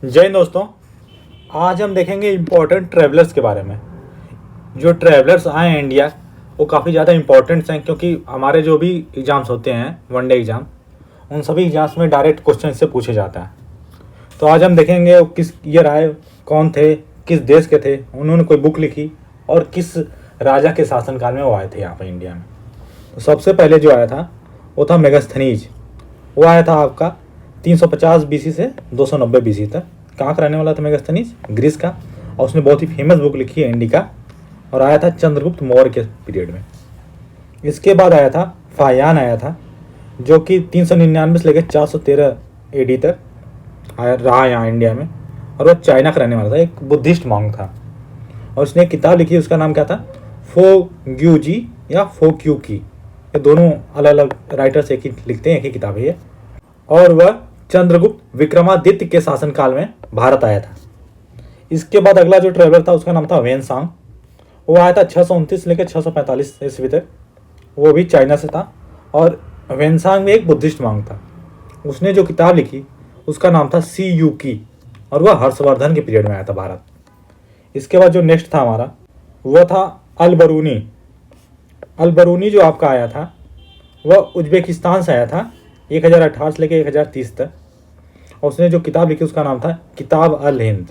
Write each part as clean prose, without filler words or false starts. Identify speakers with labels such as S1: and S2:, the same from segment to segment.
S1: जय हिंद दोस्तों। आज हम देखेंगे इम्पोर्टेंट ट्रैवलर्स के बारे में। जो ट्रैवलर्स आए हैं इंडिया वो काफ़ी ज़्यादा इम्पोर्टेंट्स हैं, क्योंकि हमारे जो भी एग्ज़ाम्स होते हैं वनडे एग्ज़ाम, उन सभी एग्ज़ाम्स में डायरेक्ट क्वेश्चन से पूछे जाता है। तो आज हम देखेंगे वो किस ईयर आए, कौन थे, किस देश के थे, उन्होंने कोई बुक लिखी और किस राजा के शासनकाल में वो आए थे यहाँ पर इंडिया में। तो सबसे पहले जो आया था वो था मेगास्थनीज। वो आया था आपका 350 BC से 290 BC तक। कहाँ का रहने वाला था मेगास्थनीज? ग्रीस का। और उसने बहुत ही फेमस बुक लिखी है इंडिका, और आया था चंद्रगुप्त मौर्य के पीरियड में। इसके बाद आया था फाहियान, आया था जो कि 399 से लेकर 413 AD तक रहा यहाँ इंडिया में, और वह चाइना का रहने वाला था, एक बुद्धिस्ट मॉन्क था। और उसने एक किताब लिखी, उसका नाम क्या था? फो ग्यू जी या फो क्यू की। ये दोनों अलग अलग राइटर्स एक ही लिखते हैं, एक ही किताब है ये। और वह चंद्रगुप्त विक्रमादित्य के शासनकाल में भारत आया था। इसके बाद अगला जो ट्रैवलर था उसका नाम था वेनसांग। वो आया था 629 लेकर 645 ईस्वी तक। वो भी चाइना से था, और वेनसांग में एक बुद्धिस्ट मॉन्क था। उसने जो किताब लिखी उसका नाम था सी यू की, और वह हर्षवर्धन के पीरियड में आया था भारत। इसके बाद जो नेक्स्ट था हमारा वह था अल-बरूनी। अल-बरूनी जो आपका आया था वह उज्बेकिस्तान से आया था 1018 से लेकर 1030 तक। और उसने जो किताब लिखी उसका नाम था किताब अल हिंद।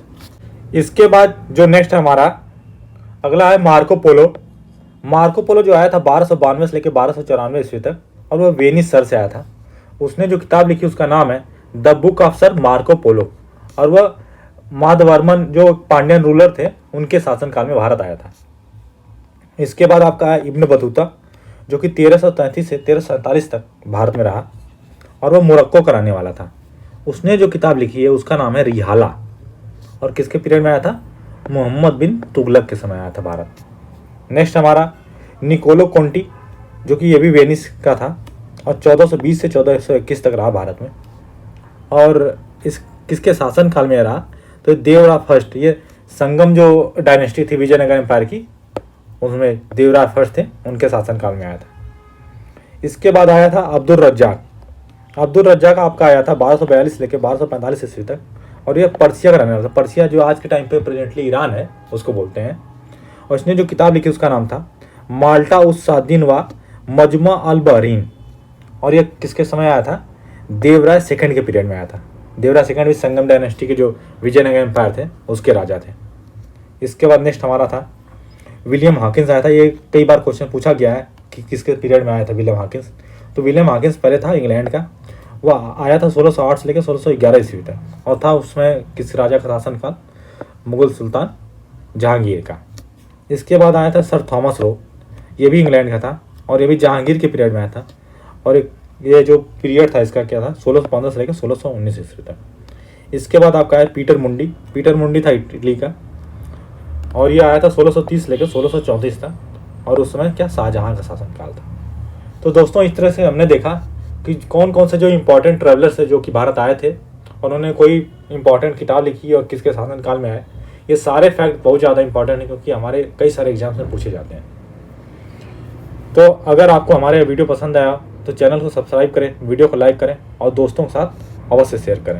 S1: इसके बाद जो नेक्स्ट हमारा अगला है मार्को पोलो। मार्को पोलो जो आया था 1292 से लेकर 1294 ईस्वी तक, और वह वेनिस सर से आया था। उसने जो किताब लिखी उसका नाम है the book of sir Marco Polo, और वह माधवर्मन जो पांड्यन रूलर थे उनके शासनकाल में भारत आया था। इसके बाद आपका है इब्न बतूता, जो कि 1333 से 1347 तक भारत में रहा, और वह मोरक्को का रहने वाला था। उसने जो किताब लिखी है उसका नाम है रिहाला, और किसके पीरियड में आया था? मोहम्मद बिन तुगलक के समय आया था भारत। नेक्स्ट हमारा निकोलो कोंटी, जो कि ये भी वेनिस का था, और 1420 से 1421 तक रहा भारत में। और इस किसके शासन काल में रहा? तो देवराय फर्स्ट, ये संगम जो डायनेस्टी थी विजयनगर एम्पायर की, उसमें देवराय फर्स्ट थे, उनके शासनकाल में आया था। इसके बाद आया था अब्दुल रज्जाक। अब्दुल रज्जाक आपका आया था 1242 लेकर 1245 ईस्वी तक, और यह पर्सिया का रहने वाला था। पर्सिया जो आज के टाइम पे प्रेजेंटली ईरान है उसको बोलते हैं। और इसने जो किताब लिखी उसका नाम था माल्टा उस सादिन व मजमा अल बहरीन, और यह किसके समय आया था? देवराय सेकंड के पीरियड में आया था। देवराय सेकंड भी संगम डायनेस्टी के जो विजयनगर एम्पायर थे उसके राजा थे। इसके बाद नेक्स्ट हमारा था विलियम हॉकिंस आया था। ये कई बार क्वेश्चन पूछा गया है कि किसके पीरियड में आया था विलियम हॉकिंस। तो विलियम हॉकिंस पहले था इंग्लैंड का। वह आया था 1608 से लेकर 1611 ईस्वी तक, और था उसमें किस राजा का शासनकाल? मुगल सुल्तान जहांगीर का। इसके बाद आया था सर थॉमस रो, ये भी इंग्लैंड का था, और ये भी जहांगीर के पीरियड में आया था। और ये जो पीरियड था इसका क्या था? 1615 से लेकर 1619 ईस्वी तक। इसके बाद आपका है पीटर मुंडी। पीटर मुंडी था इटली का, और ये आया था 1630 से लेकर 1634 तक, और उस समय क्या शाहजहां का शासनकाल था। तो दोस्तों इस तरह से हमने देखा कि कौन कौन से जो इम्पोर्टेंट ट्रैवलर्स है जो कि भारत आए थे, और उन्होंने कोई इम्पोर्टेंट किताब लिखी और किसके शासनकाल में आए। ये सारे फैक्ट बहुत ज़्यादा इंपॉर्टेंट है, क्योंकि हमारे कई सारे एग्जाम्स में पूछे जाते हैं। तो अगर आपको हमारे वीडियो पसंद आया तो चैनल को सब्सक्राइब करें, वीडियो को लाइक करें, और दोस्तों के साथ अवश्य शेयर करें।